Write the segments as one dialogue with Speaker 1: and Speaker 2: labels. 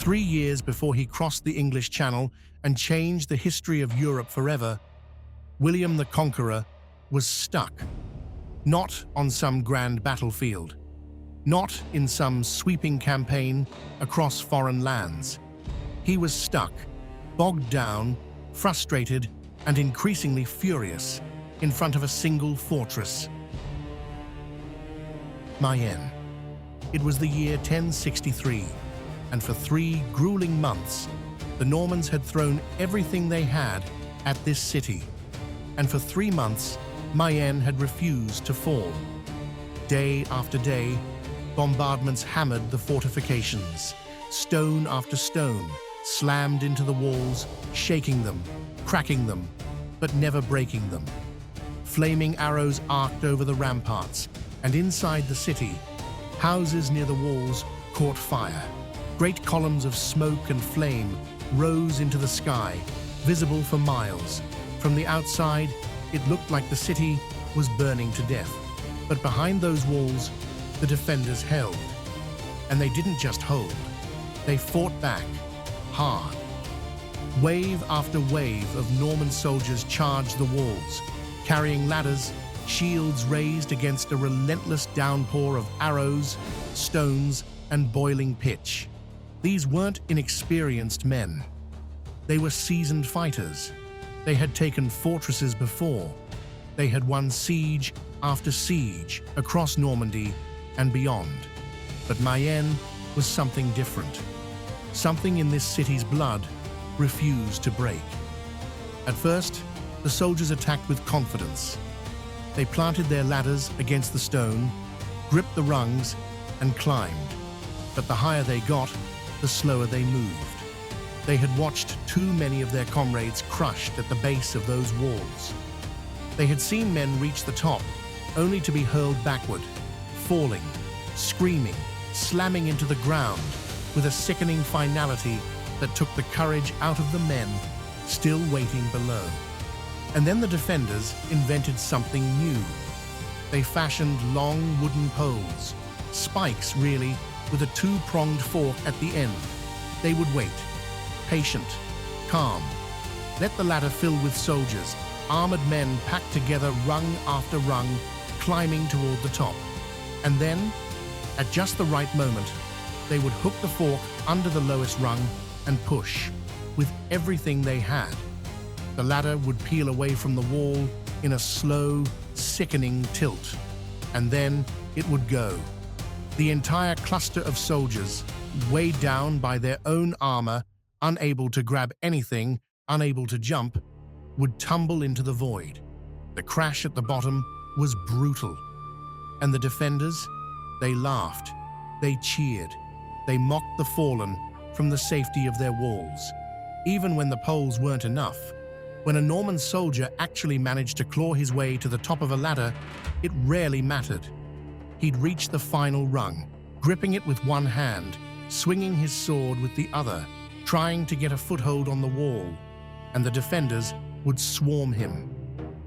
Speaker 1: 3 years before he crossed the English Channel and changed the history of Europe forever, William the Conqueror was stuck. Not on some grand battlefield, not in some sweeping campaign across foreign lands. He was stuck, bogged down, frustrated, and increasingly furious in front of a single fortress. Mayenne. It was the year 1063, and for 3 grueling months, the Normans had thrown everything they had at this city. And for 3 months, Mayenne had refused to fall. Day after day, bombardments hammered the fortifications. Stone after stone slammed into the walls, shaking them, cracking them, but never breaking them. Flaming arrows arced over the ramparts, and inside the city, houses near the walls caught fire. Great columns of smoke and flame rose into the sky, visible for miles. From the outside, it looked like the city was burning to death. But behind those walls, the defenders held. And they didn't just hold. They fought back, hard. Wave after wave of Norman soldiers charged the walls, carrying ladders, shields raised against a relentless downpour of arrows, stones, and boiling pitch. These weren't inexperienced men. They were seasoned fighters. They had taken fortresses before. They had won siege after siege across Normandy and beyond. But Mayenne was something different. Something in this city's blood refused to break. At first, the soldiers attacked with confidence. They planted their ladders against the stone, gripped the rungs, and climbed. But the higher they got, the slower they moved. They had watched too many of their comrades crushed at the base of those walls. They had seen men reach the top, only to be hurled backward, falling, screaming, slamming into the ground, with a sickening finality that took the courage out of the men still waiting below. And then the defenders invented something new. They fashioned long wooden poles, spikes really, with a 2-pronged fork at the end. They would wait, patient, calm. Let the ladder fill with soldiers, armored men packed together rung after rung, climbing toward the top. And then, at just the right moment, they would hook the fork under the lowest rung and push, with everything they had. The ladder would peel away from the wall in a slow, sickening tilt. And then it would go. The entire cluster of soldiers, weighed down by their own armor, unable to grab anything, unable to jump, would tumble into the void. The crash at the bottom was brutal. And the defenders, they laughed, they cheered, they mocked the fallen from the safety of their walls. Even when the poles weren't enough, when a Norman soldier actually managed to claw his way to the top of a ladder, it rarely mattered. He'd reach the final rung, gripping it with one hand, swinging his sword with the other, trying to get a foothold on the wall, and the defenders would swarm him.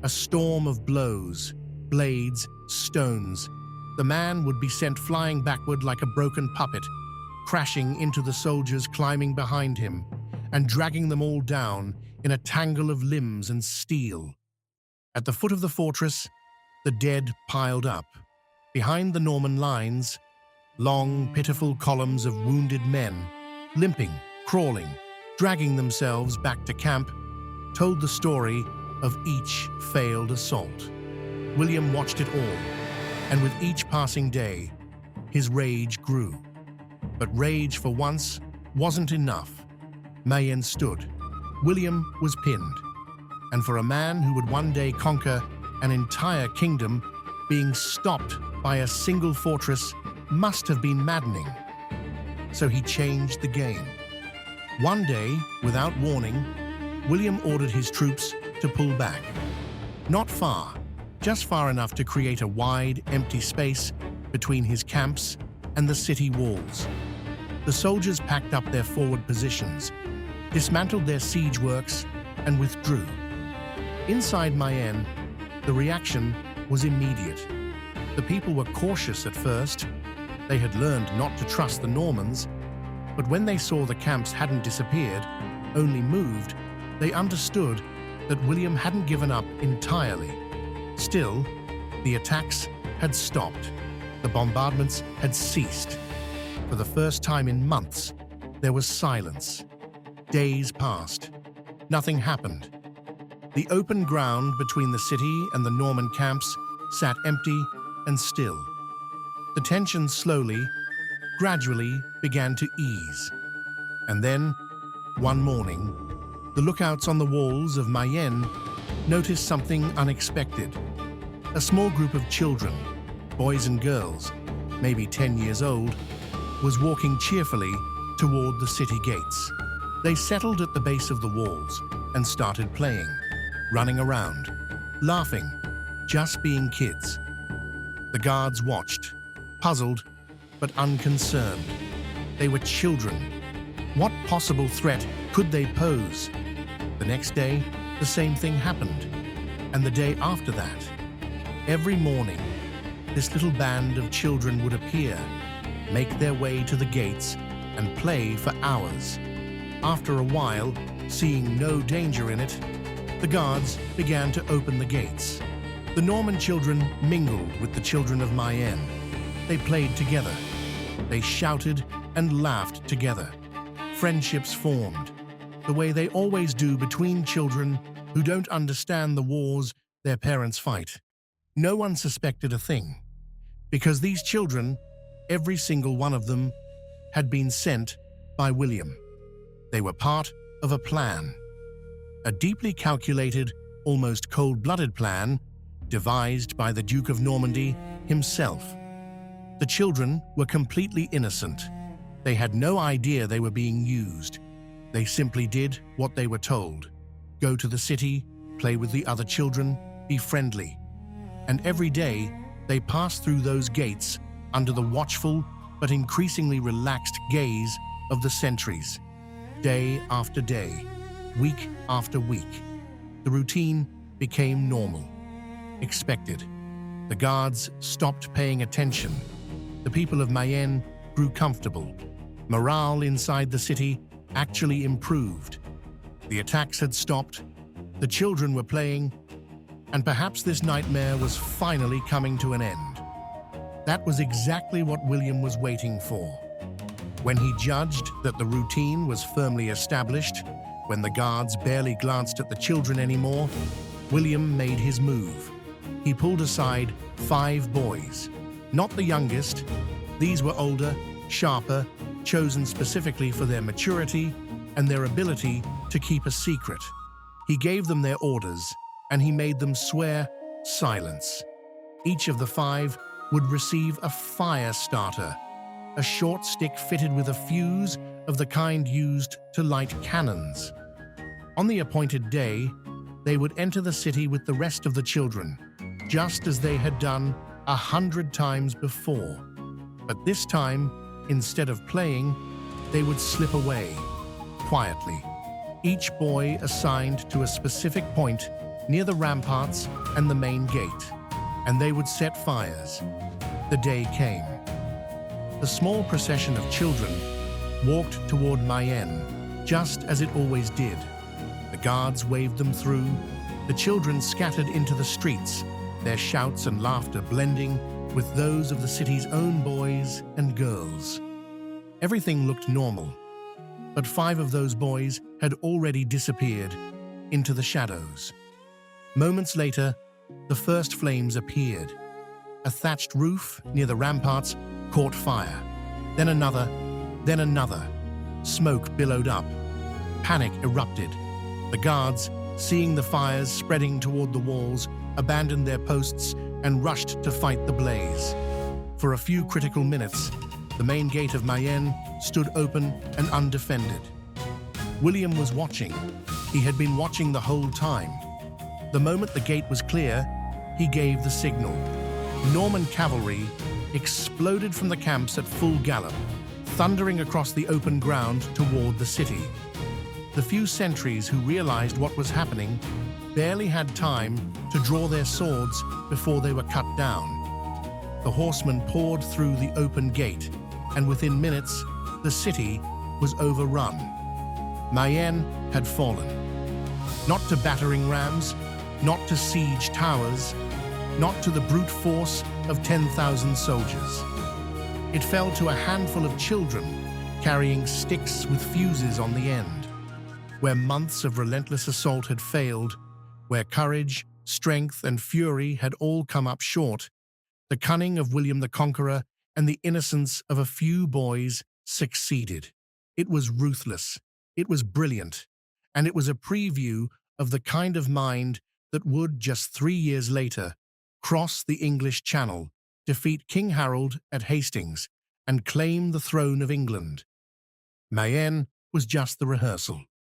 Speaker 1: A storm of blows, blades, stones. The man would be sent flying backward like a broken puppet, crashing into the soldiers climbing behind him, and dragging them all down in a tangle of limbs and steel. At the foot of the fortress, the dead piled up. Behind the Norman lines, long, pitiful columns of wounded men, limping, crawling, dragging themselves back to camp, told the story of each failed assault. William watched it all, and with each passing day, his rage grew. But rage, for once, wasn't enough. Mayenne stood. William was pinned. And for a man who would one day conquer an entire kingdom, being stopped by a single fortress must have been maddening. So he changed the game. One day, without warning, William ordered his troops to pull back. Not far, just far enough to create a wide, empty space between his camps and the city walls. The soldiers packed up their forward positions, dismantled their siege works, and withdrew. Inside Mayenne, the reaction was immediate. The people were cautious at first. They had learned not to trust the Normans, But when they saw the camps hadn't disappeared, only moved, they understood that William hadn't given up entirely. Still, the attacks had stopped. The bombardments had ceased. For the first time in months, there was silence. Days passed. Nothing happened. The open ground between the city and the Norman camps sat empty and still. The tension slowly, gradually began to ease. And then, one morning, the lookouts on the walls of Mayenne noticed something unexpected. A small group of children, boys and girls, maybe 10 years old, was walking cheerfully toward the city gates. They settled at the base of the walls and started playing, running around, laughing, just being kids. The guards watched, puzzled but unconcerned. They were children. What possible threat could they pose? The next day, the same thing happened, and the day after that. Every morning, this little band of children would appear, make their way to the gates, and play for hours. After a while, seeing no danger in it, the guards began to open the gates. The Norman children mingled with the children of Mayenne. They played together. They shouted and laughed together. Friendships formed, the way they always do between children who don't understand the wars their parents fight. No one suspected a thing, because these children, every single one of them, had been sent by William. They were part of a plan, a deeply calculated, almost cold-blooded plan devised by the Duke of Normandy himself. The children were completely innocent. They had no idea they were being used. They simply did what they were told. Go to the city, play with the other children, be friendly. And every day, they passed through those gates under the watchful but increasingly relaxed gaze of the sentries. Day after day, week after week, the routine became normal, expected. The guards stopped paying attention. The people of Mayenne grew comfortable. Morale inside the city actually improved. The attacks had stopped, the children were playing, and perhaps this nightmare was finally coming to an end. That was exactly what William was waiting for. When he judged that the routine was firmly established, when the guards barely glanced at the children anymore, William made his move. He pulled aside 5 boys. Not the youngest. These were older, sharper, chosen specifically for their maturity and their ability to keep a secret. He gave them their orders, and he made them swear silence. Each of the 5 would receive a fire starter, a short stick fitted with a fuse of the kind used to light cannons. On the appointed day, they would enter the city with the rest of the children, just as they had done 100 times before. But this time, instead of playing, they would slip away, quietly. Each boy assigned to a specific point near the ramparts and the main gate, and they would set fires. The day came. The small procession of children walked toward Mayenne, just as it always did. The guards waved them through. The children scattered into the streets, their shouts and laughter blending with those of the city's own boys and girls. Everything looked normal, but 5 of those boys had already disappeared into the shadows. Moments later, the first flames appeared. A thatched roof near the ramparts caught fire. Then another, then another. Smoke billowed up. Panic erupted. The guards, seeing the fires spreading toward the walls, abandoned their posts and rushed to fight the blaze. For a few critical minutes, the main gate of Mayenne stood open and undefended. William was watching. He had been watching the whole time. The moment the gate was clear, he gave the signal. Norman cavalry exploded from the camps at full gallop, thundering across the open ground toward the city. The few sentries who realized what was happening barely had time to draw their swords before they were cut down. The horsemen poured through the open gate, and within minutes, the city, was overrun. Mayenne had fallen. Not to battering rams, not to siege towers, not to the brute force of 10,000 soldiers. It fell to a handful of children carrying sticks with fuses on the end. Where months of relentless assault had failed, where courage, strength, and fury had all come up short, the cunning of William the Conqueror and the innocence of a few boys succeeded. It was ruthless, it was brilliant, and it was a preview of the kind of mind that would, just 3 years later, cross the English Channel, defeat King Harold at Hastings, and claim the throne of England. Mayenne was just the rehearsal.